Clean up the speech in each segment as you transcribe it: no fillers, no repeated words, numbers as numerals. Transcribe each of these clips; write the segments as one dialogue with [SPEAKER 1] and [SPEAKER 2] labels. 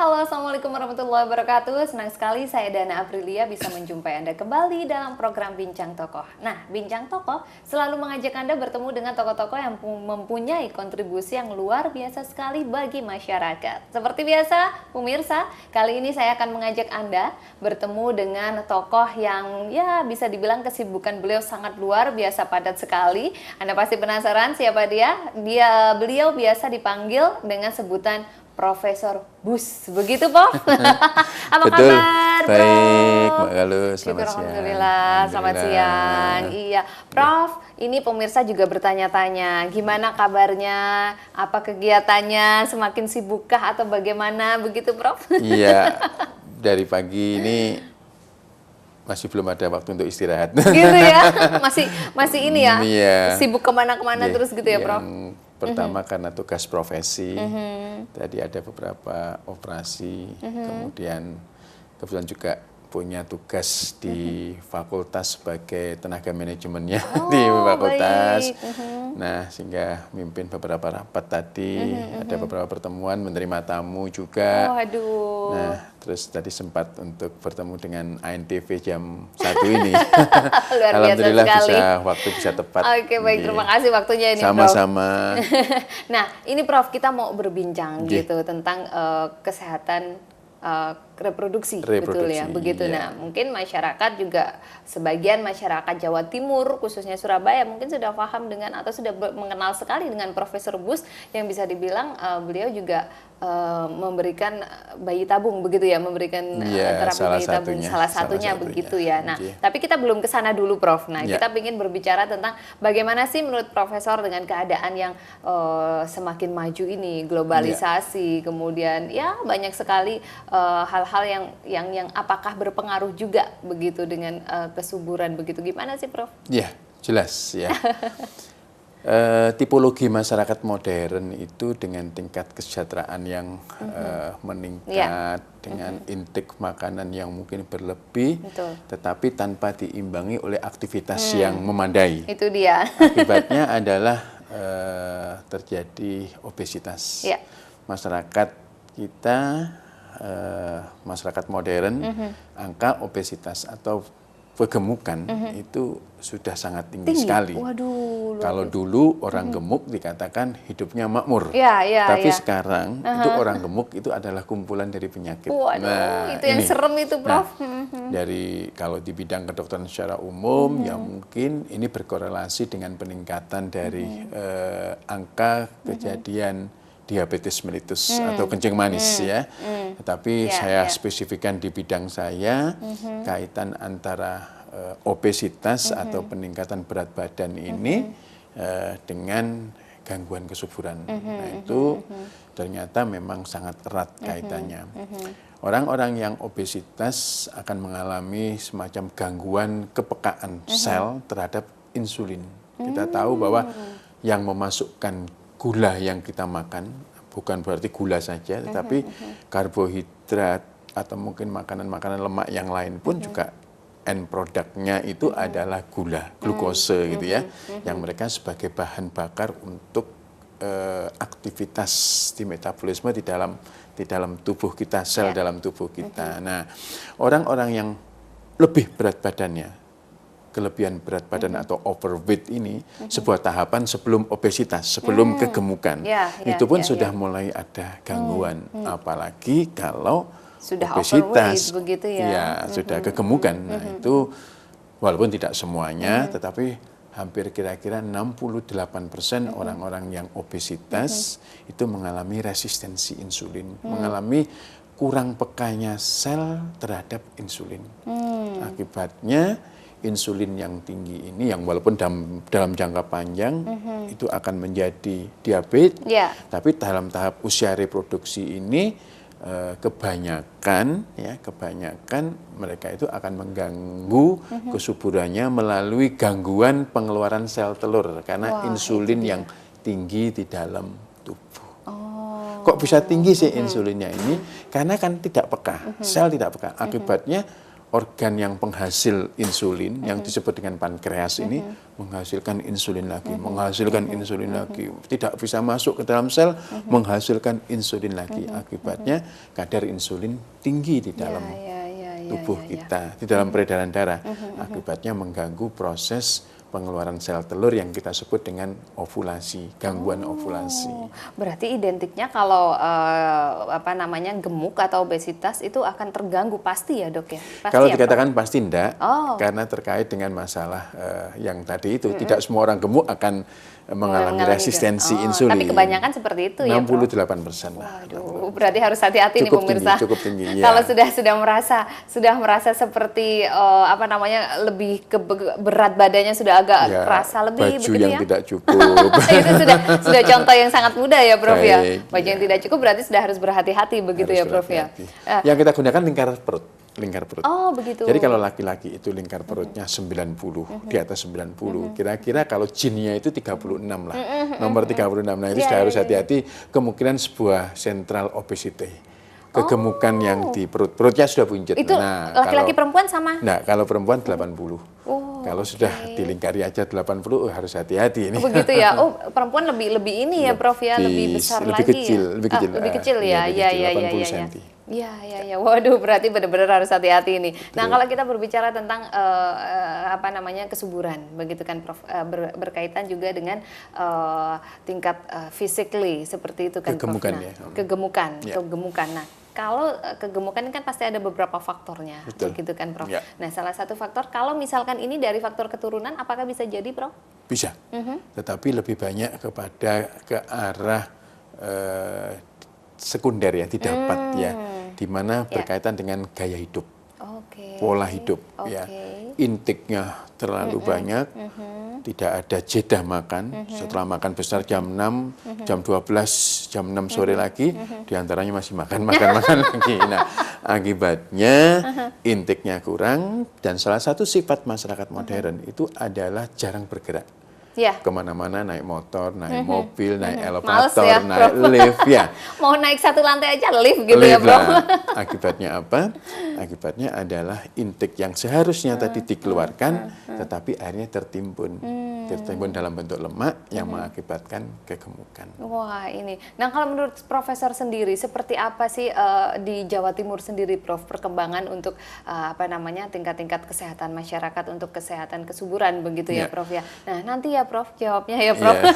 [SPEAKER 1] Halo, Assalamualaikum warahmatullahi wabarakatuh. Senang sekali saya Dana Aprilia bisa menjumpai Anda kembali dalam program Bincang Tokoh. Nah, Bincang Tokoh selalu mengajak Anda bertemu dengan tokoh-tokoh yang mempunyai kontribusi yang luar biasa sekali bagi masyarakat. Seperti biasa, pemirsa, kali ini saya akan mengajak Anda bertemu dengan tokoh yang ya bisa dibilang kesibukan beliau sangat luar biasa padat sekali. Anda pasti penasaran siapa dia? Beliau biasa dipanggil dengan sebutan Profesor Bus, begitu Prof? Apa
[SPEAKER 2] Betul.
[SPEAKER 1] kabar, Prof?
[SPEAKER 2] Baik, Mbak Galuh, selamat
[SPEAKER 1] Syukur,
[SPEAKER 2] siang.
[SPEAKER 1] Alhamdulillah, selamat siang. Iya, Prof, ini pemirsa juga bertanya-tanya, gimana kabarnya, apa kegiatannya, semakin sibukkah atau bagaimana, begitu Prof?
[SPEAKER 2] Iya, dari pagi ini masih belum ada waktu untuk istirahat.
[SPEAKER 1] Gitu ya, masih ini ya,
[SPEAKER 2] Iya.
[SPEAKER 1] sibuk kemana-kemana
[SPEAKER 2] Iya,
[SPEAKER 1] terus gitu ya Prof?
[SPEAKER 2] Yang pertama karena tugas profesi, tadi ada beberapa operasi, kemudian kebetulan juga punya tugas di fakultas sebagai tenaga manajemennya di fakultas. Nah, sehingga mimpin beberapa rapat tadi, ada beberapa pertemuan, menerima tamu juga.
[SPEAKER 1] Oh, aduh.
[SPEAKER 2] Nah, terus tadi sempat untuk bertemu dengan ANTV jam 1 ini.
[SPEAKER 1] Luar biasa
[SPEAKER 2] Alhamdulillah
[SPEAKER 1] sekali.
[SPEAKER 2] waktu bisa tepat.
[SPEAKER 1] Oke, baik, terima kasih waktunya ini Prof.
[SPEAKER 2] Sama-sama.
[SPEAKER 1] Nah, ini Prof, kita mau berbincang
[SPEAKER 2] Nggih.
[SPEAKER 1] gitu tentang kesehatan reproduksi, betul ya, begitu.
[SPEAKER 2] Iya.
[SPEAKER 1] Nah, mungkin masyarakat juga, sebagian masyarakat Jawa Timur, khususnya Surabaya, mungkin sudah paham dengan atau sudah mengenal sekali dengan Profesor Bus, yang bisa dibilang beliau juga memberikan bayi tabung, begitu ya, memberikan terapi bayi tabung, salah satunya begitu ya. Nah, tapi kita belum ke sana dulu, Prof. Nah, kita ingin berbicara tentang bagaimana sih menurut Profesor dengan keadaan yang semakin maju ini, globalisasi, kemudian ya banyak sekali hal-hal yang apakah berpengaruh juga begitu dengan kesuburan begitu, gimana sih Prof?
[SPEAKER 2] Ya, jelas ya. Tipologi masyarakat modern itu dengan tingkat kesejahteraan yang meningkat, dengan intake makanan yang mungkin berlebih, tetapi tanpa diimbangi oleh aktivitas yang memadai.
[SPEAKER 1] Itu dia.
[SPEAKER 2] Akibatnya adalah terjadi obesitas. Masyarakat kita, masyarakat modern, angka obesitas atau kegemukan itu sudah sangat tinggi sekali.
[SPEAKER 1] Waduh.
[SPEAKER 2] Kalau dulu orang gemuk dikatakan hidupnya makmur, tapi sekarang itu orang gemuk itu adalah kumpulan dari penyakit.
[SPEAKER 1] Waduh,
[SPEAKER 2] nah,
[SPEAKER 1] itu yang serem itu Prof.
[SPEAKER 2] Dari kalau di bidang kedokteran secara umum, ya mungkin ini berkorelasi dengan peningkatan dari angka kejadian diabetes mellitus atau kencing manis ya. Tetapi saya spesifikkan di bidang saya kaitan antara obesitas atau peningkatan berat badan ini dengan gangguan kesuburan. Nah, itu ternyata memang sangat erat kaitannya. Orang-orang yang obesitas akan mengalami semacam gangguan kepekaan sel terhadap insulin. Kita tahu bahwa yang memasukkan gula yang kita makan, bukan berarti gula saja, tetapi karbohidrat atau mungkin makanan-makanan lemak yang lain pun juga end produknya itu adalah gula, glukose gitu ya, yang mereka sebagai bahan bakar untuk aktivitas di metabolisme di dalam tubuh kita, sel dalam tubuh kita. Nah, orang-orang yang lebih berat badannya, kelebihan berat badan atau overweight ini sebuah tahapan sebelum obesitas, sebelum kegemukan. Itu pun sudah mulai ada gangguan, apalagi kalau
[SPEAKER 1] sudah
[SPEAKER 2] obesitas,
[SPEAKER 1] begitu ya.
[SPEAKER 2] Sudah kegemukan. Nah, itu walaupun tidak semuanya, tetapi hampir kira-kira 68% orang-orang yang obesitas itu mengalami resistensi insulin, mengalami kurang pekanya sel terhadap insulin. Akibatnya insulin yang tinggi ini, yang walaupun dalam jangka panjang itu akan menjadi diabetes, tapi dalam tahap usia reproduksi ini kebanyakan mereka itu akan mengganggu kesuburannya melalui gangguan pengeluaran sel telur karena insulin yang tinggi di dalam tubuh. Kok bisa tinggi sih insulinnya ini? Karena kan tidak peka, sel tidak peka. Akibatnya organ yang penghasil insulin yang disebut dengan pankreas ini menghasilkan insulin lagi, menghasilkan insulin lagi, tidak bisa masuk ke dalam sel, menghasilkan insulin lagi. Akibatnya kadar insulin tinggi di dalam tubuh kita, di dalam peredaran darah. Akibatnya mengganggu proses pengeluaran sel telur yang kita sebut dengan ovulasi, gangguan ovulasi.
[SPEAKER 1] Berarti identiknya kalau gemuk atau obesitas itu akan terganggu pasti ya, Dok ya? Pasti
[SPEAKER 2] kalau
[SPEAKER 1] ya,
[SPEAKER 2] dikatakan Prof? Pasti enggak, karena
[SPEAKER 1] Oh.
[SPEAKER 2] terkait dengan masalah yang tadi itu, tidak semua orang gemuk akan mengalami resistensi
[SPEAKER 1] Oh,
[SPEAKER 2] insulin.
[SPEAKER 1] tapi kebanyakan seperti itu ya, Prof?
[SPEAKER 2] 68% lah.
[SPEAKER 1] Waduh, berarti harus hati-hati nih
[SPEAKER 2] Cukup
[SPEAKER 1] pemirsa.
[SPEAKER 2] tinggi, cukup tinggi, ya.
[SPEAKER 1] Kalau sudah merasa seperti lebih berat badannya sudah agak
[SPEAKER 2] Ya,
[SPEAKER 1] kerasa lebih
[SPEAKER 2] baju
[SPEAKER 1] begitu
[SPEAKER 2] yang
[SPEAKER 1] ya.
[SPEAKER 2] tidak cukup.
[SPEAKER 1] Itu sudah contoh yang sangat mudah ya, Prof ya.
[SPEAKER 2] Baik,
[SPEAKER 1] Baju yang tidak cukup berarti sudah harus berhati-hati begitu
[SPEAKER 2] Harus
[SPEAKER 1] ya, Prof ya.
[SPEAKER 2] berhati-hati. Yang kita gunakan lingkar perut.
[SPEAKER 1] Oh, begitu.
[SPEAKER 2] Jadi kalau laki-laki itu lingkar perutnya 90, di atas 90. Kira-kira kalau jinnya itu 36 lah. Nomor 36. Nah, itu sudah harus hati-hati, kemungkinan sebuah sentral obesity. Kegemukan yang di perutnya sudah buncit.
[SPEAKER 1] Itu laki-laki perempuan sama?
[SPEAKER 2] Nah, kalau perempuan 80. Kalau sudah dilingkari aja 80, harus hati-hati ini.
[SPEAKER 1] Begitu ya. Oh, perempuan lebih ini ya, Prof ya, lebih besar
[SPEAKER 2] lebih
[SPEAKER 1] lagi.
[SPEAKER 2] kecil,
[SPEAKER 1] ya?
[SPEAKER 2] lebih kecil.
[SPEAKER 1] Lebih kecil ya.
[SPEAKER 2] Iya,
[SPEAKER 1] Iya.
[SPEAKER 2] 80 cm.
[SPEAKER 1] Iya. Waduh, berarti benar-benar harus hati-hati ini. Nah, kalau kita berbicara tentang kesuburan, begitu kan, Prof, berkaitan juga dengan tingkat physically seperti itu kan,
[SPEAKER 2] Kegemukan,
[SPEAKER 1] Prof. Nah,
[SPEAKER 2] ya.
[SPEAKER 1] kegemukan. Nah, kalau kegemukan ini kan pasti ada beberapa faktornya,
[SPEAKER 2] Betul.
[SPEAKER 1] begitu kan, Prof.
[SPEAKER 2] Ya.
[SPEAKER 1] Nah, salah satu faktor kalau misalkan ini dari faktor keturunan, apakah bisa jadi, Prof?
[SPEAKER 2] Bisa, tetapi lebih banyak ke arah sekunder ya, didapat ya, di mana berkaitan dengan gaya hidup, pola hidup ya, intake-nya terlalu banyak, tidak ada jeda makan, setelah makan besar jam 6, jam 12, jam 6 sore lagi, diantaranya masih makan lagi. Nah, akibatnya intake-nya kurang, dan salah satu sifat masyarakat modern itu adalah jarang bergerak.
[SPEAKER 1] Ya.
[SPEAKER 2] Kemana-mana naik motor, naik mobil, naik
[SPEAKER 1] Males
[SPEAKER 2] elevator,
[SPEAKER 1] ya,
[SPEAKER 2] naik
[SPEAKER 1] Prof.
[SPEAKER 2] lift, ya.
[SPEAKER 1] Mau naik satu lantai aja lift gitu
[SPEAKER 2] Lift
[SPEAKER 1] ya, Bro.
[SPEAKER 2] lah. Akibatnya apa? Akibatnya adalah intake yang seharusnya tadi dikeluarkan, tetapi akhirnya tertimbun dalam bentuk lemak yang mengakibatkan kegemukan.
[SPEAKER 1] Wah, ini. Nah, kalau menurut Profesor sendiri, seperti apa sih di Jawa Timur sendiri, Prof, perkembangan untuk tingkat-tingkat kesehatan masyarakat untuk kesehatan kesuburan begitu ya, Prof ya. Nah, nanti ya, Prof, jawabnya ya, Prof.
[SPEAKER 2] Yeah.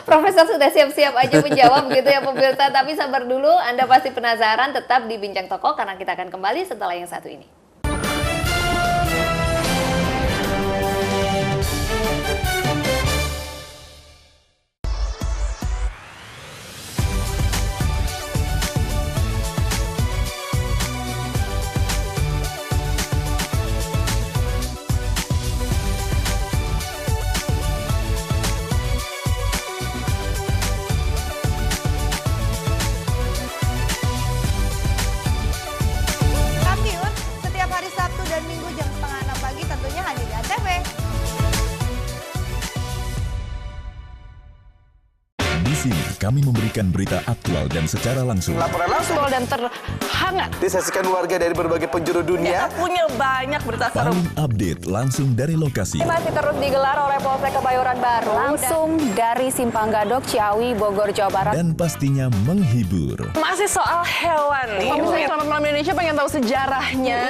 [SPEAKER 1] Profesor sudah siap-siap aja menjawab gitu ya, pemirsa. Tapi sabar dulu, Anda pasti penasaran, tetap di Bincang Toko karena kita akan kembali setelah yang satu ini.
[SPEAKER 3] Kambiun setiap hari Sabtu dan Minggu jam 5:30 pagi tentunya hanya di ANTV.
[SPEAKER 4] Di sini kami memberikan berita aktual dan secara langsung.
[SPEAKER 5] Laporan langsung
[SPEAKER 6] dan terhangat.
[SPEAKER 5] disaksikan warga dari berbagai penjuru dunia.
[SPEAKER 6] Punya banyak berita seru.
[SPEAKER 4] Paling update langsung dari lokasi.
[SPEAKER 6] Masih terus digelar oleh Polsek Kebayoran Baru. Langsung dari Simpang Gadok, Ciawi, Bogor, Jawa Barat.
[SPEAKER 4] Dan pastinya menghibur.
[SPEAKER 6] Masih soal hewan nih. Pemirsa Selamat Malam Indonesia pengen tahu sejarahnya.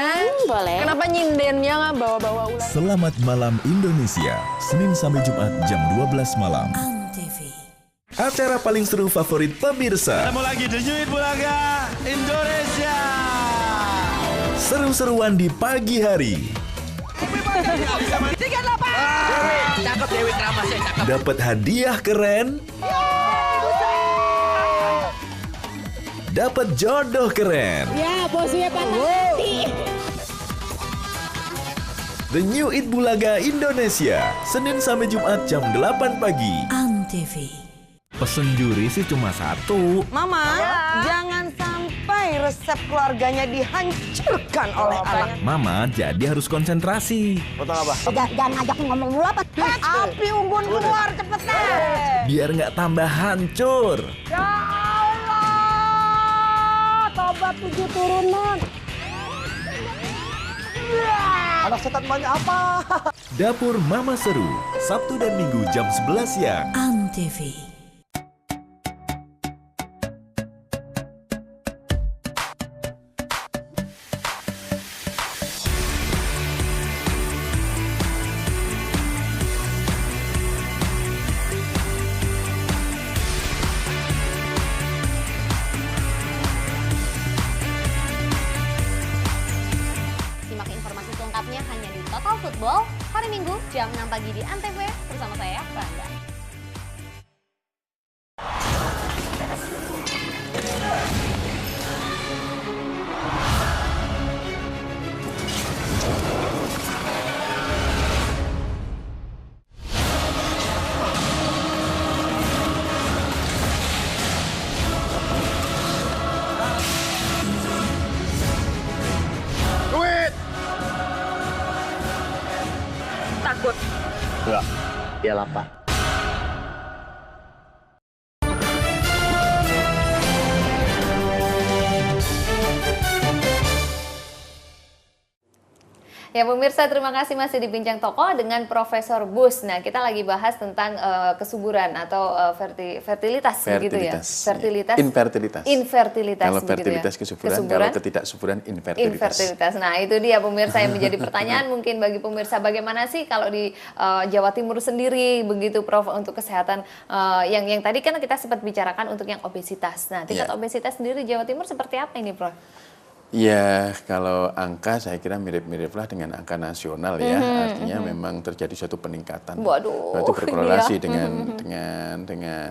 [SPEAKER 6] Boleh. Kenapa nyindennya bawa-bawa ular?
[SPEAKER 4] Selamat Malam Indonesia, Senin sampai Jumat jam 12 malam. Acara paling seru favorit pemirsa.
[SPEAKER 7] Ketemu lagi The New Bulaga Indonesia.
[SPEAKER 4] Seru-seruan di pagi hari.
[SPEAKER 3] 38.
[SPEAKER 7] Cakep Dewi Kramasnya, cakep.
[SPEAKER 4] Dapat hadiah keren. Dapat jodoh keren.
[SPEAKER 8] Ya, bosnya Pak Nanti.
[SPEAKER 4] The New It Bulaga Indonesia, Senin sampai Jumat jam 8 pagi.
[SPEAKER 9] Pesen juri sih cuma satu.
[SPEAKER 3] Mama, jangan sampai resep keluarganya dihancurkan oleh anak.
[SPEAKER 9] Mama jadi harus konsentrasi.
[SPEAKER 5] Potong apa?
[SPEAKER 8] Jangan ngajakin ngomong mulu apa.
[SPEAKER 3] Api unggun keluar cepetan.
[SPEAKER 9] Biar nggak tambah hancur.
[SPEAKER 8] Ya Allah, tobat 7 turunan.
[SPEAKER 3] Anak setan banyak apa?
[SPEAKER 4] Dapur Mama Seru, Sabtu dan Minggu jam 11 siang.
[SPEAKER 10] Antv.
[SPEAKER 1] Simak informasi selengkapnya hanya di Total Football hari Minggu jam 6 pagi di Antv bersama saya, Rangga.
[SPEAKER 6] Takut.
[SPEAKER 7] Enggak, dia lapar.
[SPEAKER 1] Ya pemirsa, terima kasih masih di Bincang Toko dengan Profesor Bus. Nah, kita lagi bahas tentang kesuburan atau fertilitas, begitu ya? Fertilitas. Infertilitas.
[SPEAKER 2] Kalau
[SPEAKER 1] begitu
[SPEAKER 2] fertilitas
[SPEAKER 1] ya?
[SPEAKER 2] kesuburan, kalau ketidaksuburan infertilitas.
[SPEAKER 1] Nah, itu dia pemirsa yang menjadi pertanyaan mungkin bagi pemirsa, bagaimana sih kalau di Jawa Timur sendiri begitu Prof untuk kesehatan yang tadi kan kita sempat bicarakan untuk yang obesitas. Nah, tingkat obesitas sendiri di Jawa Timur seperti apa ini, Prof?
[SPEAKER 2] Ya, kalau angka saya kira mirip-mirip lah dengan angka nasional ya. Artinya memang terjadi suatu peningkatan.
[SPEAKER 1] Waduh,
[SPEAKER 2] itu berkorelasi
[SPEAKER 1] ya.
[SPEAKER 2] dengan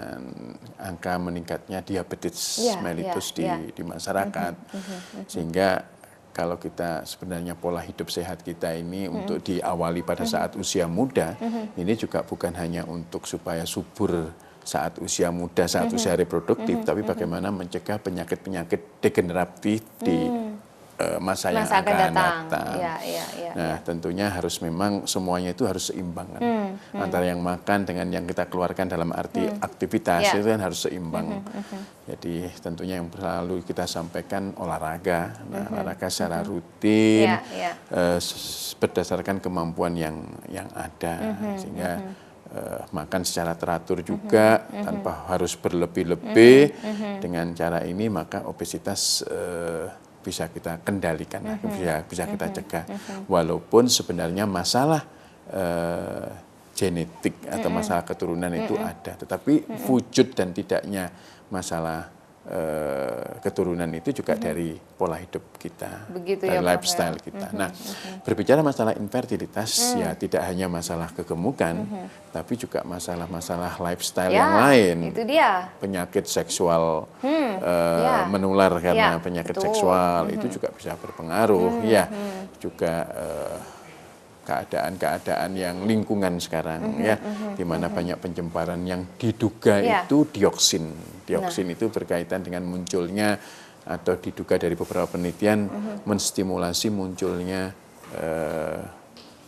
[SPEAKER 2] angka meningkatnya diabetes mellitus di masyarakat. Sehingga kalau kita sebenarnya pola hidup sehat kita ini untuk diawali pada saat usia muda, ini juga bukan hanya untuk supaya subur saat usia muda, saat usia reproduktif, tapi bagaimana mencegah penyakit-penyakit degeneratif di masa yang akan datang. Nah, tentunya harus memang semuanya itu harus seimbang kan. Antara yang makan dengan yang kita keluarkan dalam arti aktivitas itu kan harus seimbang. Jadi tentunya yang selalu kita sampaikan olahraga. Nah, olahraga secara rutin berdasarkan kemampuan yang ada, sehingga makan secara teratur juga tanpa harus berlebih-lebih. Dengan cara ini maka obesitas bisa kita kendalikan, bisa kita cegah. Walaupun sebenarnya masalah genetik atau masalah keturunan itu ada, tetapi wujud dan tidaknya masalah keturunan itu juga dari pola hidup kita,
[SPEAKER 1] begitu
[SPEAKER 2] dari
[SPEAKER 1] ya,
[SPEAKER 2] lifestyle kita. Nah, berbicara masalah infertilitas ya tidak hanya masalah kegemukan, tapi juga masalah-masalah lifestyle yang lain.
[SPEAKER 1] Itu dia.
[SPEAKER 2] Penyakit seksual menular karena penyakit seksual itu juga bisa berpengaruh. Ya, juga keadaan-keadaan yang lingkungan sekarang di mana banyak pencemaran yang diduga itu dioksin. Dioksin itu berkaitan dengan munculnya atau diduga dari beberapa penelitian menstimulasi munculnya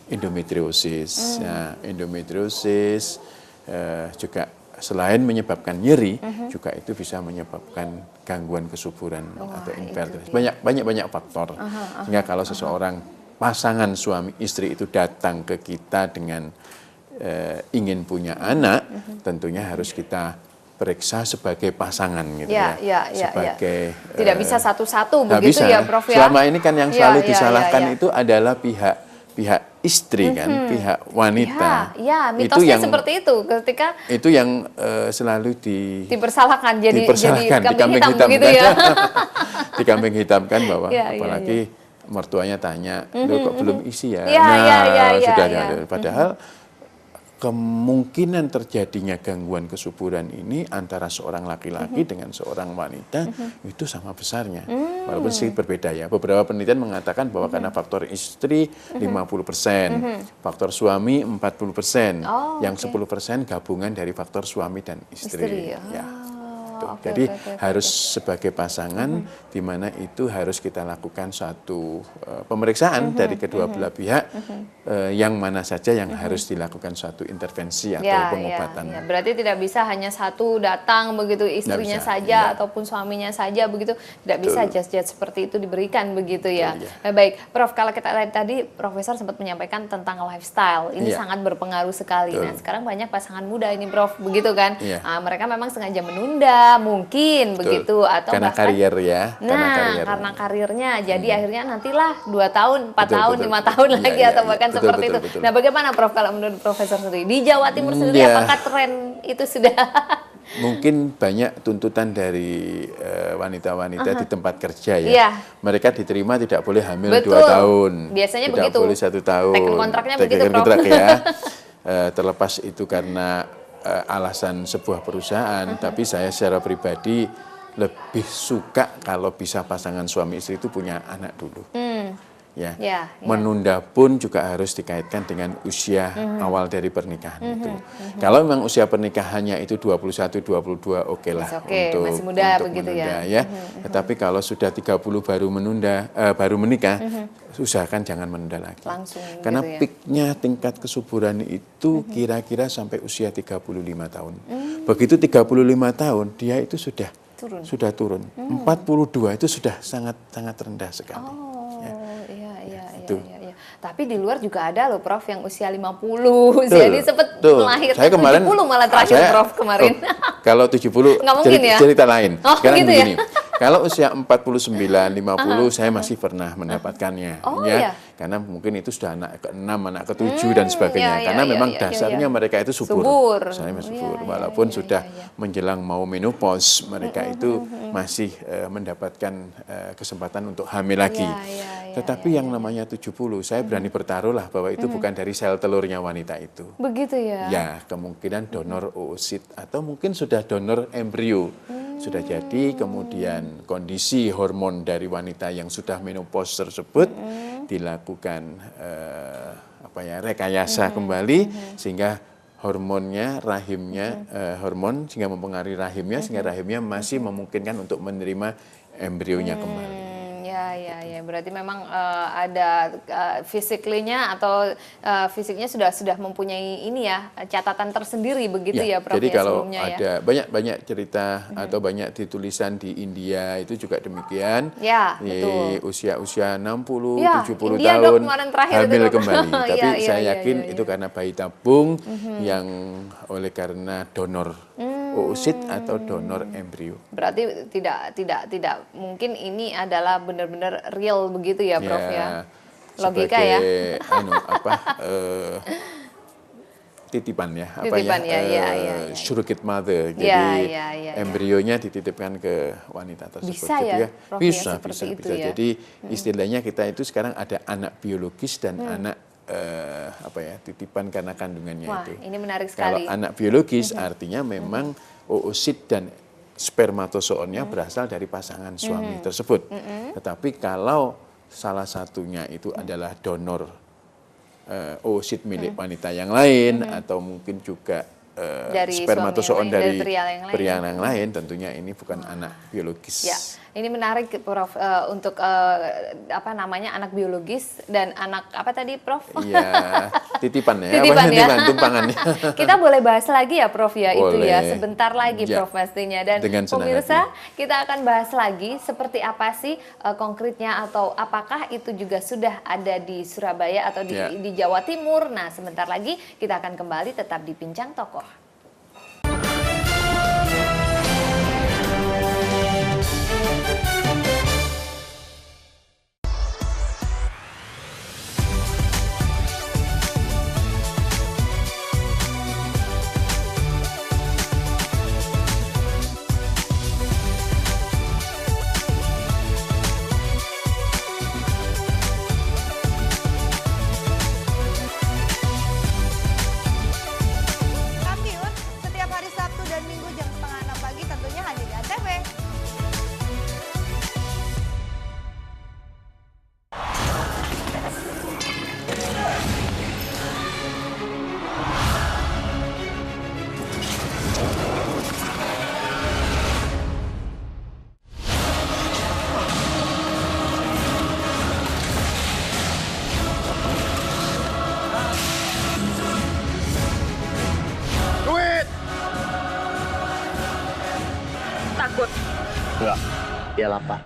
[SPEAKER 2] endometriosis. Nah, endometriosis juga selain menyebabkan nyeri, juga itu bisa menyebabkan gangguan kesuburan atau infertilitas. Banyak faktor. Sehingga kalau seseorang pasangan suami istri itu datang ke kita dengan ingin punya anak, tentunya harus kita periksa sebagai pasangan gitu sebagai
[SPEAKER 1] tidak bisa satu-satu begitu
[SPEAKER 2] bisa.
[SPEAKER 1] Ya Prof ya.
[SPEAKER 2] Selama ini kan yang selalu disalahkan itu adalah pihak istri kan, pihak wanita.
[SPEAKER 1] Mitosnya itu yang, seperti itu ketika
[SPEAKER 2] itu yang selalu dipersalahkan
[SPEAKER 1] jadi kambing hitam begitu ya.
[SPEAKER 2] Dikambing hitamkan bahwa apalagi mertuanya tanya, "Loh kok belum isi ya?" Sudah. Padahal kemungkinan terjadinya gangguan kesuburan ini antara seorang laki-laki dengan seorang wanita itu sama besarnya. Walaupun sedikit berbeda ya. Beberapa penelitian mengatakan bahwa karena faktor istri 50%, faktor suami 40%, yang 10% gabungan dari faktor suami dan istri. gitu.
[SPEAKER 1] oke,
[SPEAKER 2] Jadi
[SPEAKER 1] oke,
[SPEAKER 2] harus sebagai pasangan di mana itu harus kita lakukan suatu pemeriksaan dari kedua belah pihak yang mana saja yang harus dilakukan suatu intervensi atau pengobatan.
[SPEAKER 1] Ya. Berarti tidak bisa hanya satu datang begitu istrinya
[SPEAKER 2] bisa,
[SPEAKER 1] saja
[SPEAKER 2] iya.
[SPEAKER 1] ataupun suaminya saja begitu, tidak bisa jas-jas seperti itu diberikan begitu ya.
[SPEAKER 2] Betul,
[SPEAKER 1] Baik, Prof, kalau kita lihat tadi Profesor sempat menyampaikan tentang lifestyle, ini
[SPEAKER 2] Iya.
[SPEAKER 1] sangat berpengaruh sekali.
[SPEAKER 2] Betul.
[SPEAKER 1] Nah, sekarang banyak pasangan muda ini Prof, begitu kan?
[SPEAKER 2] Iya.
[SPEAKER 1] Mereka memang sengaja menunda mungkin
[SPEAKER 2] Betul.
[SPEAKER 1] begitu atau
[SPEAKER 2] karena
[SPEAKER 1] bahkan
[SPEAKER 2] karier ya,
[SPEAKER 1] karena karirnya, jadi akhirnya nantilah 2 tahun, 4
[SPEAKER 2] Betul,
[SPEAKER 1] tahun,
[SPEAKER 2] betul.
[SPEAKER 1] 5 tahun
[SPEAKER 2] Iya,
[SPEAKER 1] lagi
[SPEAKER 2] iya,
[SPEAKER 1] atau
[SPEAKER 2] iya.
[SPEAKER 1] bahkan
[SPEAKER 2] Betul,
[SPEAKER 1] seperti
[SPEAKER 2] betul,
[SPEAKER 1] itu.
[SPEAKER 2] betul.
[SPEAKER 1] Nah, bagaimana Prof kalau menurut Profesor sendiri di Jawa Timur sendiri,
[SPEAKER 2] Iya.
[SPEAKER 1] apakah tren itu sudah
[SPEAKER 2] Mungkin banyak tuntutan dari wanita-wanita di tempat kerja ya.
[SPEAKER 1] Iya.
[SPEAKER 2] Mereka diterima tidak boleh hamil
[SPEAKER 1] Betul.
[SPEAKER 2] 2 tahun.
[SPEAKER 1] Biasanya
[SPEAKER 2] tidak
[SPEAKER 1] begitu.
[SPEAKER 2] boleh 1 tahun.
[SPEAKER 1] Teken kontraknya
[SPEAKER 2] Teken
[SPEAKER 1] begitu, Prof.
[SPEAKER 2] kontrak ya. Terlepas itu karena alasan sebuah perusahaan, tapi saya secara pribadi lebih suka kalau bisa pasangan suami istri itu punya anak dulu. Ya.
[SPEAKER 1] Ya, ya.
[SPEAKER 2] Menunda pun juga harus dikaitkan dengan usia awal dari pernikahan itu. Kalau memang usia pernikahannya itu 21, 22 oke lah
[SPEAKER 1] Oke, masih muda begitu
[SPEAKER 2] menunda,
[SPEAKER 1] ya.
[SPEAKER 2] Tetapi kalau sudah 30 baru menikah, usahakan jangan menunda lagi.
[SPEAKER 1] Langsung
[SPEAKER 2] Karena
[SPEAKER 1] gitu ya.
[SPEAKER 2] peaknya tingkat kesuburan itu kira-kira sampai usia 35 tahun. Begitu 35 tahun dia itu sudah turun. 42 itu sudah sangat rendah sekali.
[SPEAKER 1] Iya. Tapi di luar juga ada loh Prof yang usia 50. Jadi sempat melahirkan
[SPEAKER 2] saya kemarin,
[SPEAKER 1] 70 malah terakhir Prof kemarin.
[SPEAKER 2] Kalau 70
[SPEAKER 1] Nggak mungkin ya?
[SPEAKER 2] cerita lain.
[SPEAKER 1] Oh,
[SPEAKER 2] Sekarang
[SPEAKER 1] gitu ya?
[SPEAKER 2] begini. Kalau usia 49, 50 saya masih pernah mendapatkannya.
[SPEAKER 1] Oh,
[SPEAKER 2] ya.
[SPEAKER 1] iya.
[SPEAKER 2] Karena mungkin itu sudah anak ke-6, anak ke-7 dan sebagainya. Karena memang dasarnya mereka itu subur. Saya subur. Walaupun sudah menjelang mau menopause, mereka itu masih mendapatkan kesempatan untuk hamil lagi. Tetapi yang namanya 70, saya berani bertaruh lah bahwa itu bukan dari sel telurnya wanita itu.
[SPEAKER 1] Begitu ya?
[SPEAKER 2] Ya, kemungkinan donor oosit atau mungkin sudah donor embrio. Sudah jadi, kemudian kondisi hormon dari wanita yang sudah menopause tersebut dilakukan rekayasa kembali sehingga hormonnya, rahimnya, hormon sehingga mempengaruhi rahimnya sehingga rahimnya masih memungkinkan untuk menerima embrionya kembali.
[SPEAKER 1] Ya. Berarti memang ada fisiknya atau fisiknya sudah mempunyai ini ya catatan tersendiri begitu ya Prof.
[SPEAKER 2] Jadi kalau
[SPEAKER 1] sebelumnya
[SPEAKER 2] ada banyak cerita atau banyak ditulisan di India itu juga demikian.
[SPEAKER 1] Ya,
[SPEAKER 2] di
[SPEAKER 1] betul.
[SPEAKER 2] usia 60,
[SPEAKER 1] Ya,
[SPEAKER 2] 70
[SPEAKER 1] India
[SPEAKER 2] tahun
[SPEAKER 1] kemarin terakhir
[SPEAKER 2] hamil
[SPEAKER 1] itu,
[SPEAKER 2] kembali. Tapi saya yakin
[SPEAKER 1] iya.
[SPEAKER 2] itu karena bayi tabung yang oleh karena donor oosit atau donor embrio.
[SPEAKER 1] Berarti tidak mungkin ini adalah benar-benar real begitu ya Prof ya. Logika ya.
[SPEAKER 2] Titipan ya, surrogate mother. Jadi embrionya dititipkan ke wanita tersebut.
[SPEAKER 1] Bisa
[SPEAKER 2] gitu
[SPEAKER 1] ya, Prof,
[SPEAKER 2] bisa.
[SPEAKER 1] itu ya.
[SPEAKER 2] Jadi istilahnya kita itu sekarang ada anak biologis dan anak titipan karena kandungannya
[SPEAKER 1] Wah,
[SPEAKER 2] itu.
[SPEAKER 1] ini menarik sekali.
[SPEAKER 2] Kalau anak biologis artinya memang oosit dan spermatozoonnya berasal dari pasangan suami tersebut. Tetapi kalau salah satunya itu adalah donor oosit milik wanita yang lain atau mungkin juga
[SPEAKER 1] dari
[SPEAKER 2] spermatozoon dari
[SPEAKER 1] pria
[SPEAKER 2] yang lain, tentunya ini bukan anak biologis.
[SPEAKER 1] Ya, ini menarik Prof untuk anak biologis dan anak apa tadi Prof?
[SPEAKER 2] Iya, titipan ya.
[SPEAKER 1] Titipan ya.
[SPEAKER 2] Tumpangannya.
[SPEAKER 1] Kita boleh bahas lagi ya Prof ya, itu ya sebentar lagi
[SPEAKER 2] ya.
[SPEAKER 1] Prof pastinya, dan
[SPEAKER 2] dengan
[SPEAKER 1] pemirsa kita akan bahas lagi seperti apa sih konkretnya atau apakah itu juga sudah ada di Surabaya atau di Jawa Timur. Nah, sebentar lagi kita akan kembali tetap di Bincang Tokoh.
[SPEAKER 6] takut.
[SPEAKER 7] Enggak. Iyalah, Pak.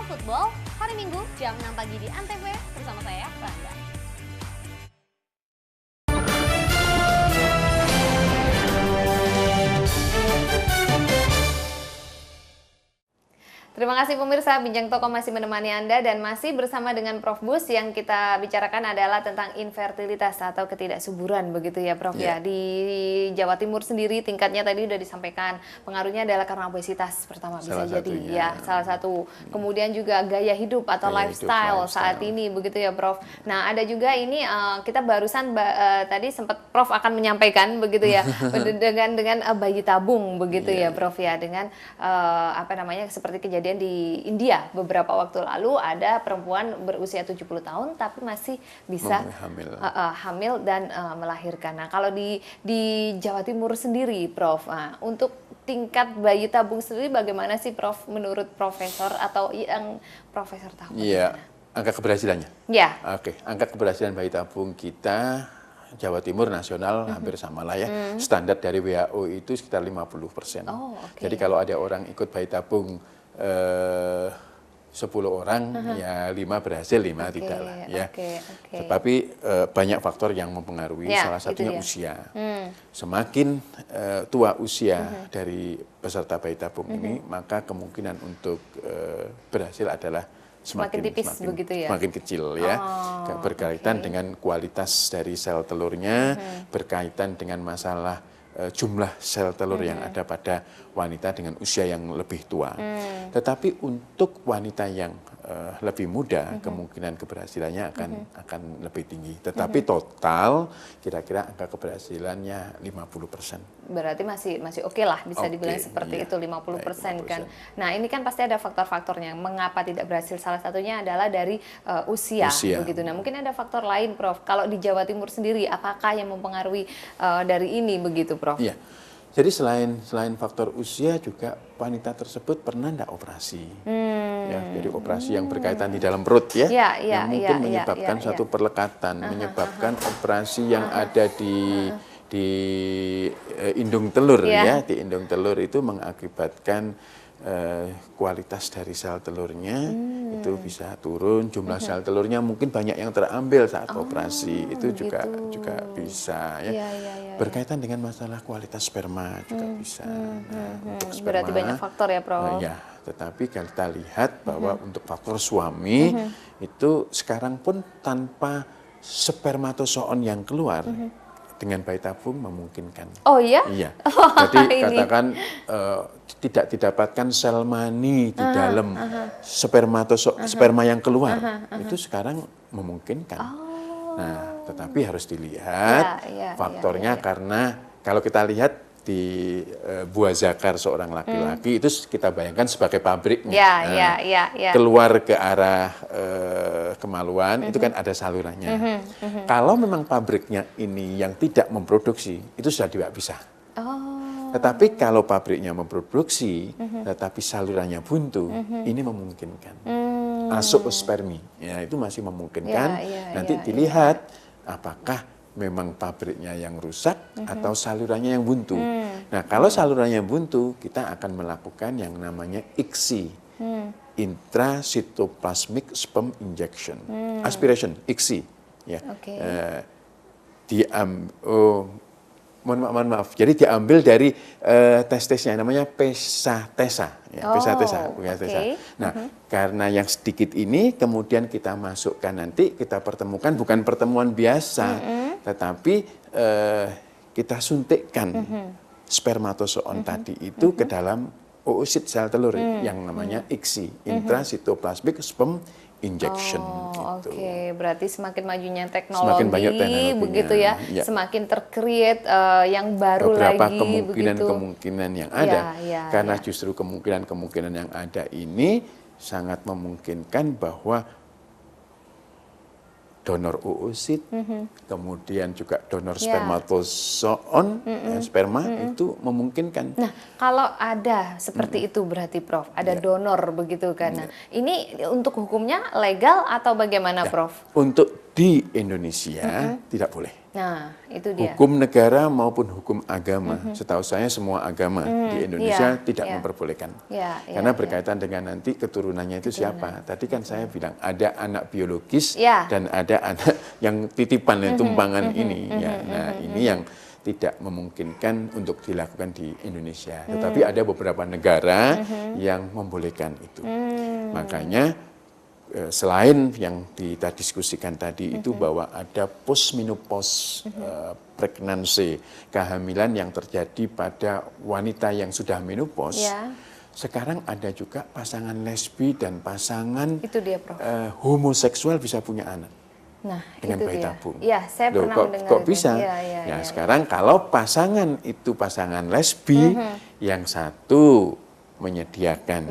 [SPEAKER 1] Football hari Minggu jam 6 pagi di Antv bersama saya, Rangga. Terima kasih pemirsa, Bincang Toko masih menemani Anda dan masih bersama dengan Prof. Bus. Yang kita bicarakan adalah tentang infertilitas atau ketidaksuburan begitu ya Prof ya. Di Jawa Timur sendiri tingkatnya tadi udah disampaikan, pengaruhnya adalah karena obesitas pertama bisa jadi ya, salah satu. Kemudian juga gaya hidup atau lifestyle saat ini begitu ya Prof. Nah, ada juga ini kita barusan tadi sempat Prof akan menyampaikan begitu ya dengan bayi tabung begitu ya Prof ya, dengan seperti kejadian di India beberapa waktu lalu ada perempuan berusia 70 tahun tapi masih bisa hamil dan melahirkan. Nah, kalau di Jawa Timur sendiri Prof, untuk tingkat bayi tabung sendiri bagaimana sih Prof menurut profesor atau yang profesor tahu?
[SPEAKER 2] Iya, angka keberhasilannya.
[SPEAKER 1] Ya.
[SPEAKER 2] Oke, angka keberhasilan bayi tabung kita Jawa Timur nasional hampir sama lah ya. Standar dari WHO itu sekitar 50%. Jadi kalau ada orang ikut bayi tabung 10 orang ya 5 berhasil, 5 tidak lah ya. Tetapi banyak faktor yang mempengaruhi, salah satunya usia. Semakin tua usia dari peserta bayi tabung ini, maka kemungkinan untuk berhasil adalah semakin tipis begitu ya. Semakin kecil ya. Berkaitan dengan kualitas dari sel telurnya, berkaitan dengan masalah jumlah sel telur yang ada pada wanita dengan usia yang lebih tua. Tetapi untuk wanita yang lebih muda, kemungkinan keberhasilannya akan lebih tinggi. Tetapi total kira-kira angka keberhasilannya 50%.
[SPEAKER 1] Berarti masih oke lah, bisa dibilang seperti itu 50% kan. Nah, ini kan pasti ada faktor-faktornya. Mengapa tidak berhasil? Salah satunya adalah dari usia begitu. Nah, mungkin ada faktor lain Prof. Kalau di Jawa Timur sendiri, apakah yang mempengaruhi dari ini begitu Prof?
[SPEAKER 2] Iya. Jadi selain faktor usia juga wanita tersebut pernah enggak operasi? Ya, jadi operasi yang berkaitan di dalam perut ya, yang mungkin menyebabkan suatu perlekatan, menyebabkan operasi yang ada di indung telur ya, di indung telur itu mengakibatkan kualitas dari sel telurnya itu bisa turun, jumlah sel telurnya mungkin banyak yang terambil saat operasi, itu juga bisa ya. Berkaitan dengan masalah kualitas sperma juga bisa. Nah, untuk sperma,
[SPEAKER 1] berarti banyak faktor ya Prof.
[SPEAKER 2] Ya, tetapi kita lihat bahwa untuk faktor suami itu sekarang pun tanpa spermatozoon yang keluar, dengan bayi tabung memungkinkan.
[SPEAKER 1] Oh ya?
[SPEAKER 2] Iya.
[SPEAKER 1] Wah,
[SPEAKER 2] Jadi
[SPEAKER 1] ini.
[SPEAKER 2] katakan tidak didapatkan sel mani di dalam sperma yang keluar, itu sekarang memungkinkan. Nah, tetapi harus dilihat faktornya karena kalau kita lihat di buah zakar seorang laki-laki itu kita bayangkan sebagai pabriknya. Keluar ke arah kemaluan itu kan ada salurannya. Kalau memang pabriknya ini yang tidak memproduksi itu sudah tidak bisa. Tetapi kalau pabriknya memproduksi tetapi salurannya buntu, ini memungkinkan. Azoospermi, ya itu masih memungkinkan. Nanti dilihat apakah memang pabriknya yang rusak atau salurannya yang buntu. Nah, kalau salurannya buntu, kita akan melakukan yang namanya ICSI, intracytoplasmic sperm injection, aspiration, ICSI. Ya. Mohon maaf. Jadi diambil dari testisnya, namanya pesatesa. Ya, pesatesa. Nah, karena yang sedikit ini kemudian kita masukkan nanti, kita pertemukan bukan pertemuan biasa, tetapi kita suntikkan spermatozoon tadi itu ke dalam oosit sel telur yang namanya ICSI, intracytoplasmic sperm injection. Gitu.
[SPEAKER 1] Oke, berarti semakin majunya teknologi, begitu ya, semakin tercreate yang baru
[SPEAKER 2] beberapa
[SPEAKER 1] lagi.
[SPEAKER 2] kemungkinan yang ada, karena justru kemungkinan yang ada ini sangat memungkinkan bahwa donor oosit, kemudian juga donor spermatozoon, sperma itu memungkinkan.
[SPEAKER 1] Nah, kalau ada seperti itu berarti Prof, ada donor begitu kan. Nah, ini untuk hukumnya legal atau bagaimana Prof?
[SPEAKER 2] Untuk di Indonesia tidak boleh.
[SPEAKER 1] Nah, itu dia.
[SPEAKER 2] Hukum negara maupun hukum agama, setahu saya semua agama di Indonesia tidak memperbolehkan. Karena berkaitan dengan nanti keturunannya itu siapa. Tadi kan saya bilang ada anak biologis dan ada anak yang titipan, yang tumpangan ini. Nah, ini yang tidak memungkinkan untuk dilakukan di Indonesia. Tetapi ada beberapa negara yang membolehkan itu. Makanya selain yang kita diskusikan tadi itu bahwa ada postmenopause pregnancy, kehamilan yang terjadi pada wanita yang sudah menopause. Sekarang ada juga pasangan lesbi dan pasangan
[SPEAKER 1] itu dia, Prof.
[SPEAKER 2] Homoseksual bisa punya anak.
[SPEAKER 1] Nah,
[SPEAKER 2] dengan
[SPEAKER 1] itu
[SPEAKER 2] bayi
[SPEAKER 1] dia.
[SPEAKER 2] tabung.
[SPEAKER 1] Iya, saya pernah mendengar
[SPEAKER 2] kok bisa? Sekarang kalau pasangan itu pasangan lesbi, yang satu menyediakan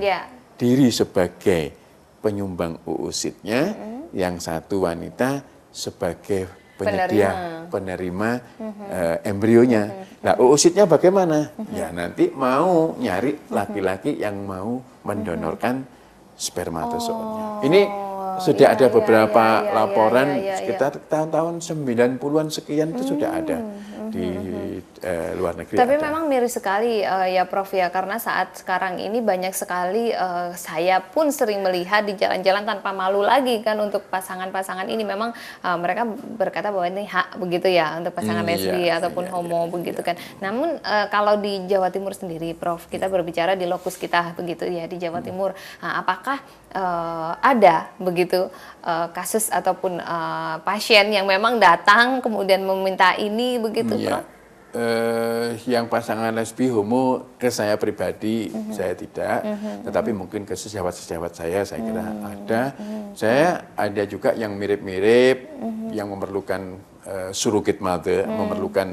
[SPEAKER 2] diri sebagai penyumbang oositnya, yang satu wanita sebagai penerima embrionya. Nah, oositnya bagaimana? Ya nanti mau nyari laki-laki yang mau mendonorkan spermatozoonnya. Ini sudah ada beberapa laporan sekitar tahun 90-an sekian itu sudah ada di luar negeri.
[SPEAKER 1] Tapi memang miris sekali ya Prof ya, karena saat sekarang ini banyak sekali saya pun sering melihat di jalan-jalan tanpa malu lagi kan untuk pasangan-pasangan ini, memang mereka berkata bahwa ini hak begitu ya untuk pasangan lesbi ataupun homo begitu kan. Namun kalau di Jawa Timur sendiri Prof, kita berbicara di lokus kita begitu ya di Jawa Timur, apakah ada begitu kasus ataupun pasien yang memang datang kemudian meminta ini begitu Prof?
[SPEAKER 2] Yang pasangan lesbi homo ke saya pribadi saya tidak, tetapi mungkin ke sejawat-sejawat saya kira ada. Saya ada juga yang mirip-mirip, yang memerlukan surrogate mother, memerlukan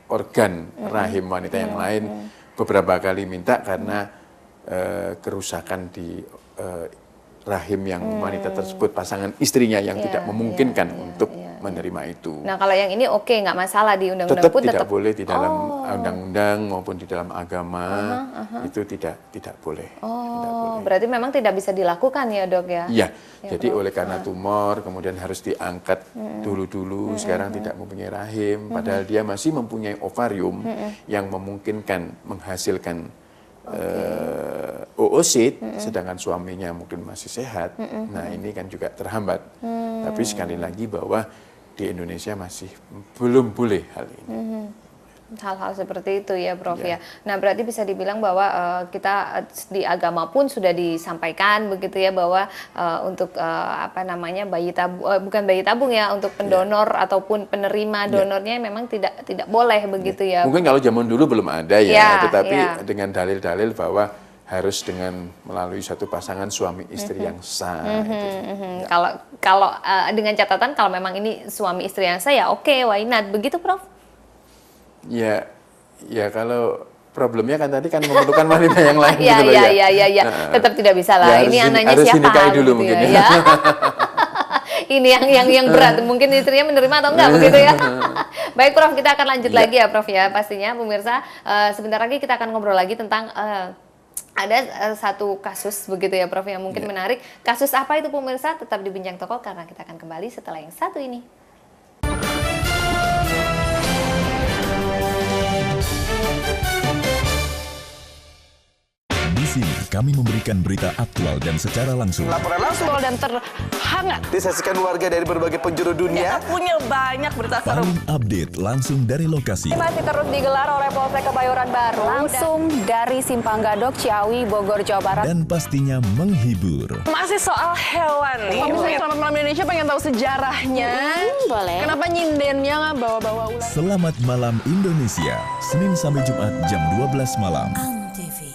[SPEAKER 2] organ rahim wanita yang lain, beberapa kali minta karena kerusakan di rahim yang wanita tersebut, pasangan istrinya yang tidak memungkinkan untuk menerima itu.
[SPEAKER 1] Nah, kalau yang ini oke, nggak masalah di undang-undang
[SPEAKER 2] pun
[SPEAKER 1] tidak
[SPEAKER 2] boleh di dalam undang-undang maupun di dalam agama itu tidak boleh. Tidak boleh.
[SPEAKER 1] Berarti memang tidak bisa dilakukan ya Dok ya?
[SPEAKER 2] Iya, jadi oleh karena tumor kemudian harus diangkat dulu-dulu, sekarang tidak mempunyai rahim, padahal dia masih mempunyai ovarium yang memungkinkan menghasilkan oosit, sedangkan suaminya mungkin masih sehat. Nah, ini kan juga terhambat. Tapi sekali lagi bahwa di Indonesia masih belum boleh hal ini.
[SPEAKER 1] Hal-hal seperti itu ya Prof ya. Nah berarti bisa dibilang bahwa kita di agama pun sudah disampaikan begitu ya bahwa untuk bayi tabung, bukan bayi tabung ya, untuk pendonor ataupun penerima donornya memang tidak boleh begitu ya.
[SPEAKER 2] Mungkin kalau zaman dulu belum ada tetapi dengan dalil-dalil bahwa harus dengan melalui satu pasangan suami istri yang sah.
[SPEAKER 1] Kalau dengan catatan kalau memang ini suami istri yang sah ya oke, why not, begitu Prof?
[SPEAKER 2] Ya kalau problemnya kan tadi kan memerlukan wanita yang lain gitu loh ya.
[SPEAKER 1] Iya. Tetap tidak bisa lah. Ini anaknya siapa? Harus dinikahi
[SPEAKER 2] dulu
[SPEAKER 1] gitu
[SPEAKER 2] mungkin
[SPEAKER 1] ya. Ini yang berat. Mungkin istrinya menerima atau enggak begitu ya. Baik Prof, kita akan lanjut lagi ya Prof ya. Pastinya pemirsa sebentar lagi kita akan ngobrol lagi tentang ada satu kasus begitu ya Prof yang mungkin menarik. Kasus apa itu pemirsa? Tetap di Bincang Toko karena kita akan kembali setelah yang satu ini.
[SPEAKER 4] Di sini kami memberikan berita aktual dan secara langsung.
[SPEAKER 5] Laporan langsung
[SPEAKER 6] Dan terhangat.
[SPEAKER 5] disaksikan warga dari berbagai penjuru dunia.
[SPEAKER 6] Punya banyak berita seru.
[SPEAKER 4] Paling update langsung dari lokasi.
[SPEAKER 10] Masih terus digelar oleh Polsek Kebayoran Baru. Langsung dari Simpang Gadok, Ciawi, Bogor, Jawa Barat.
[SPEAKER 4] Dan pastinya menghibur.
[SPEAKER 6] Masih soal hewan nih. Selamat Malam Indonesia pengen tahu sejarahnya.
[SPEAKER 10] Boleh.
[SPEAKER 6] Kenapa nyindennya nggak bawa-bawa ular?
[SPEAKER 4] Selamat Malam Indonesia, Senin sampai Jumat jam 12 malam.
[SPEAKER 11] TV.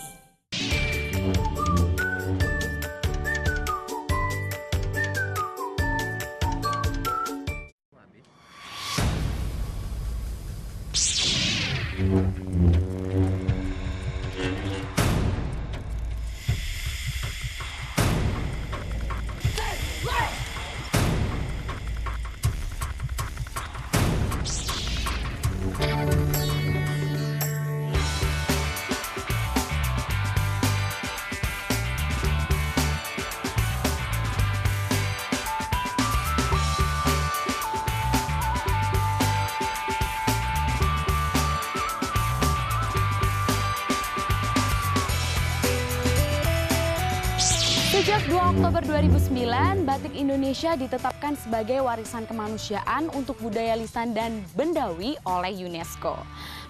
[SPEAKER 10] Sejak 2 Oktober 2009, batik Indonesia ditetapkan sebagai warisan kemanusiaan untuk budaya lisan dan bendawi oleh UNESCO.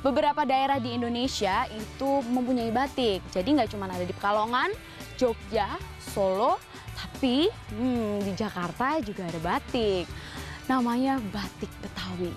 [SPEAKER 10] Beberapa daerah di Indonesia itu mempunyai batik, jadi nggak cuma ada di Pekalongan, Jogja, Solo, tapi di Jakarta juga ada batik. Namanya batik Betawi.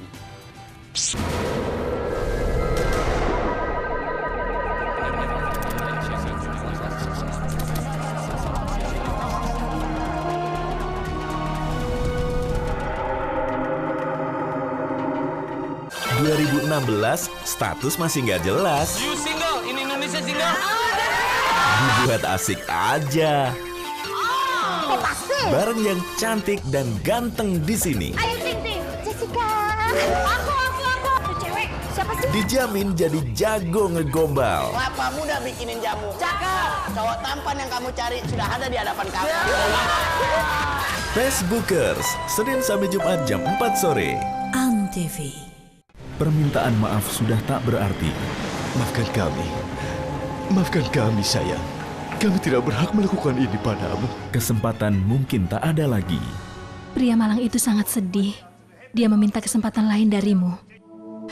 [SPEAKER 9] 2016, status masih nggak jelas.
[SPEAKER 12] You single, in Indonesia single.
[SPEAKER 9] Dibuat asik aja. Bareng yang cantik dan ganteng di sini.
[SPEAKER 8] Ayo Ting Ting, Jessica. Aku. Tuh cewek, siapa sih?
[SPEAKER 9] Dijamin jadi jago ngegombal.
[SPEAKER 13] Kelapa muda bikinin jamu. Cakep. Cowok tampan yang kamu cari sudah ada di hadapan kamu.
[SPEAKER 4] Facebookers, Senin sampai Jumat jam 4 sore.
[SPEAKER 11] TV.
[SPEAKER 4] Permintaan maaf sudah tak berarti. Maafkan kami sayang. Kami tidak berhak melakukan ini padamu. Kesempatan mungkin tak ada lagi.
[SPEAKER 14] Pria malang itu sangat sedih. Dia meminta kesempatan lain darimu.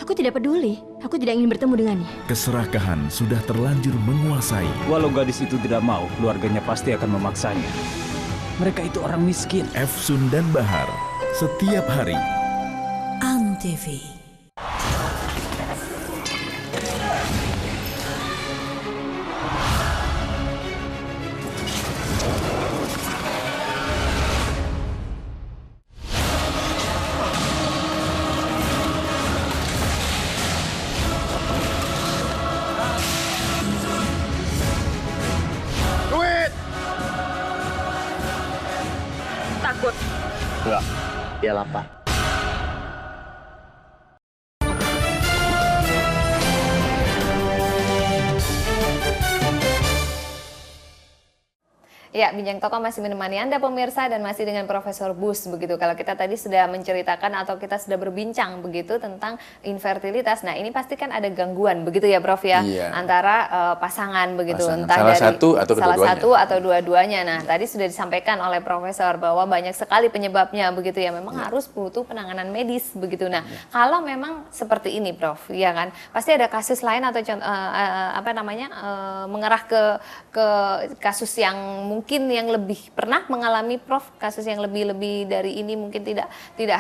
[SPEAKER 14] Aku tidak peduli. Aku tidak ingin bertemu dengannya.
[SPEAKER 4] Keserakahan sudah terlanjur menguasai.
[SPEAKER 15] Walau gadis itu tidak mau, keluarganya pasti akan memaksanya. Mereka itu orang miskin.
[SPEAKER 4] Efsun dan Bahar, setiap hari.
[SPEAKER 11] TV.
[SPEAKER 6] Takut.
[SPEAKER 7] Enggak. Iyalah, Pak.
[SPEAKER 1] Ya, Bincang Tokoh masih menemani Anda pemirsa dan masih dengan Profesor Bus begitu. Kalau kita tadi sudah menceritakan atau kita sudah berbincang begitu tentang infertilitas. Nah, ini pasti kan ada gangguan begitu ya, Prof ya, antara pasangan begitu, entah
[SPEAKER 2] salah
[SPEAKER 1] dari
[SPEAKER 2] satu atau
[SPEAKER 1] salah
[SPEAKER 2] kedua-duanya.
[SPEAKER 1] satu atau dua-duanya. Nah, tadi sudah disampaikan oleh Profesor bahwa banyak sekali penyebabnya begitu ya. Memang harus butuh penanganan medis begitu. Nah, kalau memang seperti ini, Prof, ya kan, pasti ada kasus lain atau mengarah ke kasus yang mungkin yang lebih pernah mengalami, Prof, kasus yang lebih dari ini, mungkin tidak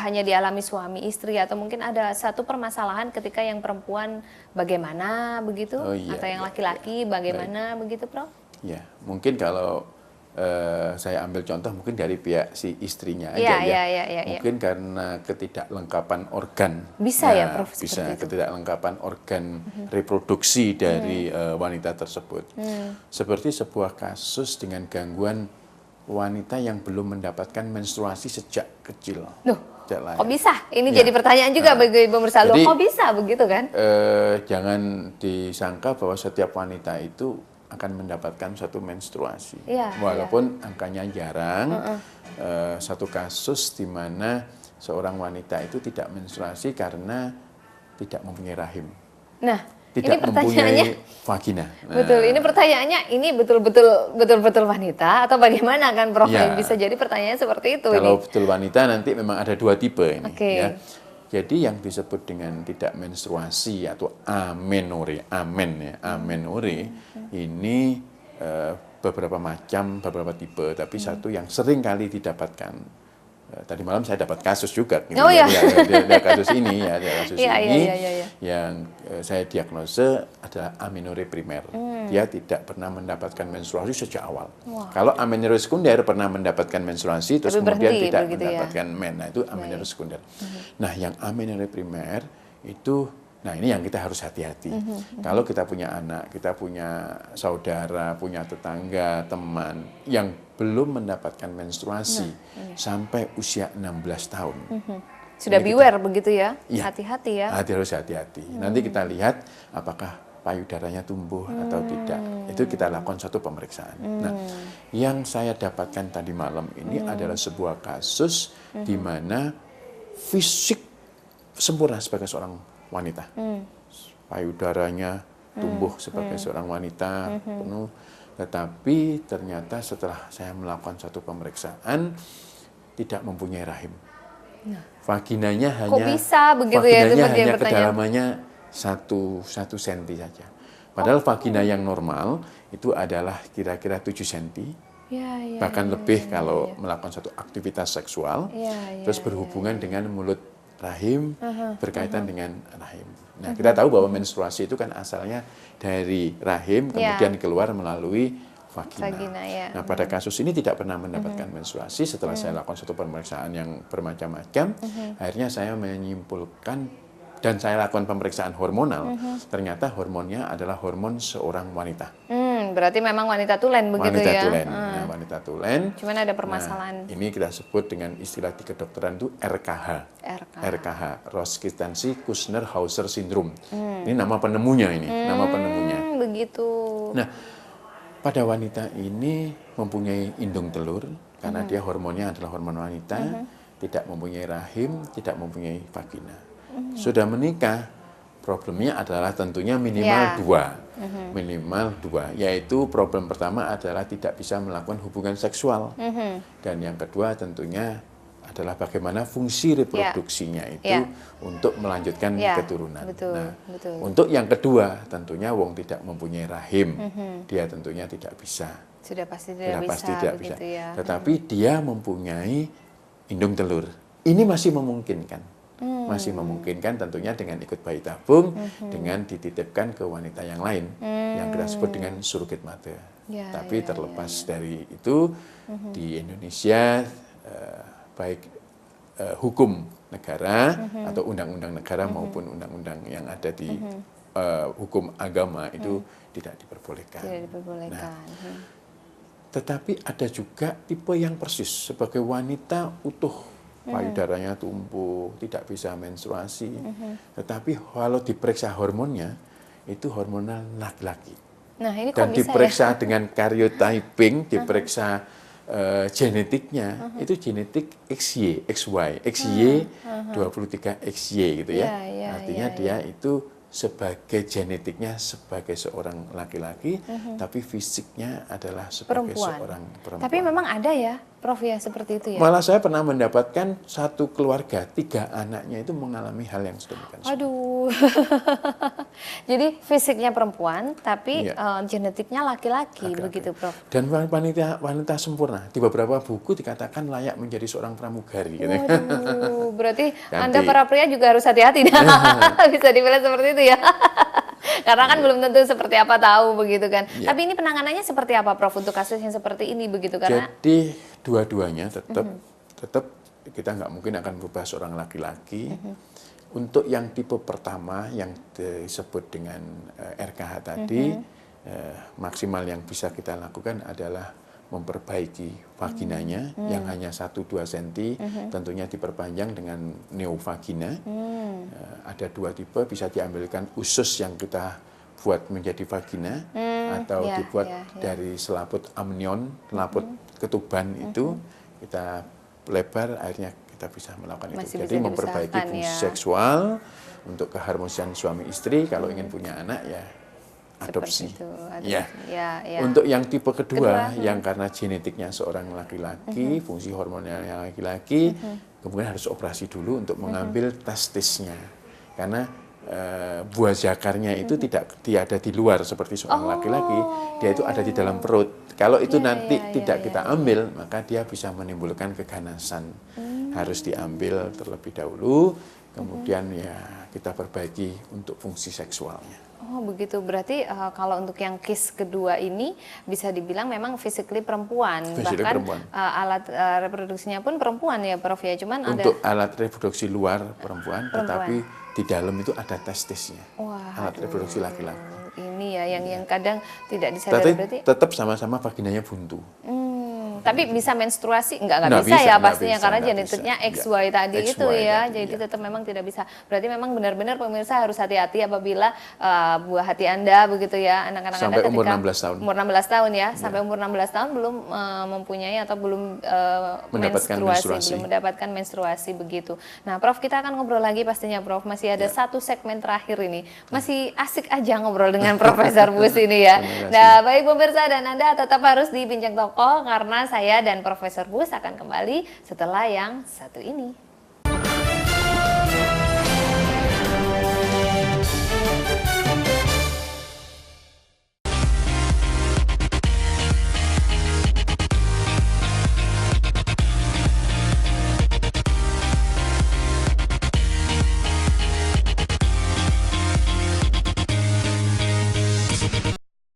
[SPEAKER 1] hanya dialami suami istri, atau mungkin ada satu permasalahan ketika yang perempuan bagaimana begitu, atau yang laki-laki bagaimana begitu, Prof?
[SPEAKER 2] Ya, mungkin kalau saya ambil contoh mungkin dari pihak si istrinya aja mungkin karena ketidaklengkapan organ.
[SPEAKER 1] Bisa ya, Prof?
[SPEAKER 2] Bisa ketidaklengkapan organ reproduksi dari wanita tersebut. Seperti sebuah kasus dengan gangguan wanita yang belum mendapatkan menstruasi sejak kecil.
[SPEAKER 1] Kok bisa? Ini jadi pertanyaan juga bagi pemirsa. Kok bisa begitu kan?
[SPEAKER 2] Jangan disangka bahwa setiap wanita itu akan mendapatkan satu menstruasi, walaupun angkanya jarang. Satu kasus di mana seorang wanita itu tidak menstruasi karena tidak mempunyai rahim, tidak mempunyai vagina.
[SPEAKER 1] Betul, ini pertanyaannya, ini betul-betul wanita atau bagaimana kan, Prof? Bisa jadi pertanyaannya seperti itu.
[SPEAKER 2] Kalau betul wanita nanti memang ada dua tipe ini. Ya. Jadi yang disebut dengan tidak menstruasi atau amenore, ini beberapa tipe, tapi satu yang sering kali didapatkan. Tadi malam saya dapat kasus juga, kasus ini yang saya diagnose adalah amenore primer. Dia tidak pernah mendapatkan menstruasi sejak awal. Kalau amenore sekunder pernah mendapatkan menstruasi, terus kemudian tidak mendapatkan men, nah itu amenore sekunder. Nah, yang amenore primer itu, nah ini yang kita harus hati-hati. Kalau kita punya anak, kita punya saudara, punya tetangga, teman yang belum mendapatkan menstruasi sampai usia 16 tahun.
[SPEAKER 1] Sudah beware begitu ya? Hati-hati ya.
[SPEAKER 2] Harus hati-hati. Nanti kita lihat apakah payudaranya tumbuh atau tidak. Itu kita lakukan satu pemeriksaan. Nah, yang saya dapatkan tadi malam ini adalah sebuah kasus di mana fisik sempurna sebagai seorang wanita. Payudaranya tumbuh sebagai seorang wanita penuh, tetapi ternyata setelah saya melakukan satu pemeriksaan tidak mempunyai rahim. Vaginanya hanya kedalamannya 1 senti saja. Padahal vagina yang normal itu adalah kira-kira 7 senti. Bahkan lebih kalau melakukan satu aktivitas seksual, terus berhubungan dengan mulut rahim, berkaitan dengan rahim. Nah, kita tahu bahwa menstruasi itu kan asalnya dari rahim, kemudian keluar melalui vagina. Nah, pada kasus ini tidak pernah mendapatkan menstruasi. Setelah saya lakukan satu pemeriksaan yang bermacam-macam, akhirnya saya menyimpulkan dan saya lakukan pemeriksaan hormonal. Ternyata hormonnya adalah hormon seorang wanita.
[SPEAKER 1] Berarti memang wanita tulen begitu ya?
[SPEAKER 2] Nah, wanita tulen.
[SPEAKER 1] Cuman ada permasalahan.
[SPEAKER 2] Nah, ini kita sebut dengan istilah di kedokteran itu RKH, Rosky-Kushner-Hauser Syndrome. Ini nama penemunya
[SPEAKER 1] Begitu.
[SPEAKER 2] Nah, pada wanita ini mempunyai indung telur karena dia hormonnya adalah hormon wanita, tidak mempunyai rahim, tidak mempunyai vagina. Sudah menikah, problemnya adalah tentunya minimal dua, yaitu problem pertama adalah tidak bisa melakukan hubungan seksual, dan yang kedua tentunya adalah bagaimana fungsi reproduksinya itu untuk melanjutkan keturunan. Untuk yang kedua tentunya wong tidak mempunyai rahim, dia tentunya tidak bisa.
[SPEAKER 1] Sudah pasti tidak bisa. Ya.
[SPEAKER 2] Tetapi dia mempunyai indung telur. Ini masih memungkinkan. Masih memungkinkan tentunya dengan ikut bayi tabung, dengan dititipkan ke wanita yang lain, yang kita sebut dengan surrogate mother. Tapi terlepas dari itu, di Indonesia, baik hukum negara atau undang-undang negara maupun undang-undang yang ada di hukum agama itu tidak diperbolehkan. Nah, tetapi ada juga tipe yang persis, sebagai wanita utuh, payudaranya tumbuh, tidak bisa menstruasi. Tetapi kalau diperiksa hormonnya, itu hormonal laki-laki.
[SPEAKER 1] Nah, ini
[SPEAKER 2] dan
[SPEAKER 1] kok bisa
[SPEAKER 2] diperiksa
[SPEAKER 1] ya?
[SPEAKER 2] dengan karyotyping, diperiksa genetiknya, itu genetik XY, XY 23 XY gitu ya. Artinya dia itu sebagai genetiknya sebagai seorang laki-laki, tapi fisiknya adalah sebagai seorang perempuan.
[SPEAKER 1] Tapi memang ada ya, Prof ya seperti itu ya?
[SPEAKER 2] Malah saya pernah mendapatkan satu keluarga, 3 anaknya itu mengalami hal yang sedemikian.
[SPEAKER 1] Aduh, jadi fisiknya perempuan, tapi genetiknya laki-laki, begitu Prof?
[SPEAKER 2] Dan wanita sempurna, di beberapa buku dikatakan layak menjadi seorang pramugari. Gitu.
[SPEAKER 1] Waduh, berarti Anda para pria juga harus hati-hati, bisa dibilang seperti itu ya. Karena kan belum tentu seperti apa tahu begitu kan. Tapi ini penanganannya seperti apa Prof untuk kasus yang seperti ini begitu karena?
[SPEAKER 2] Jadi dua-duanya tetap kita nggak mungkin akan berubah seorang laki-laki. Untuk yang tipe pertama yang disebut dengan RKH tadi, maksimal yang bisa kita lakukan adalah memperbaiki vaginanya yang hanya 1-2 cm, tentunya diperpanjang dengan neovagina. Ada 2 tipe, bisa diambilkan usus yang kita buat menjadi vagina atau dibuat dari selaput amnion, selaput ketuban itu kita lebar, akhirnya kita bisa melakukan itu. Jadi memperbaiki fungsi seksual untuk keharmonisan suami istri, kalau ingin punya anak ya adopsi. Untuk yang tipe kedua, yang karena genetiknya seorang laki-laki, fungsi hormonalnya laki-laki, kemudian harus operasi dulu untuk mengambil testisnya. Karena buah zakarnya itu tidak ada di luar seperti seorang laki-laki, dia itu ada di dalam perut. Kalau itu nanti tidak kita ambil, maka dia bisa menimbulkan keganasan. Harus diambil terlebih dahulu, kemudian ya kita perbaiki untuk fungsi seksualnya.
[SPEAKER 1] Oh begitu, berarti kalau untuk yang case kedua ini bisa dibilang memang physically perempuan, bahkan alat reproduksinya pun perempuan ya Prof ya, cuman
[SPEAKER 2] untuk alat reproduksi luar perempuan, tetapi di dalam itu ada testisnya. Alat reproduksi laki-laki.
[SPEAKER 1] Ini ya yang kadang tidak disadari, berarti
[SPEAKER 2] tetap sama-sama vaginanya buntu.
[SPEAKER 1] Tapi bisa menstruasi? Enggak bisa ya pastinya, karena genetiknya XY tadi itu ya, jadi tetap memang tidak bisa. Berarti memang benar-benar pemirsa harus hati-hati apabila buah hati Anda begitu ya, anak-anak Anda ketika
[SPEAKER 2] umur 16 tahun.
[SPEAKER 1] Umur 16 tahun ya, sampai umur 16 tahun belum mempunyai atau belum belum mendapatkan menstruasi begitu. Nah Prof, kita akan ngobrol lagi pastinya Prof, masih ada satu segmen terakhir ini. Masih asik aja ngobrol dengan Profesor Bus ini ya. Nah baik pemirsa dan Anda tetap harus di Bincang Toko, karena saya dan Profesor Bus akan kembali setelah yang satu ini.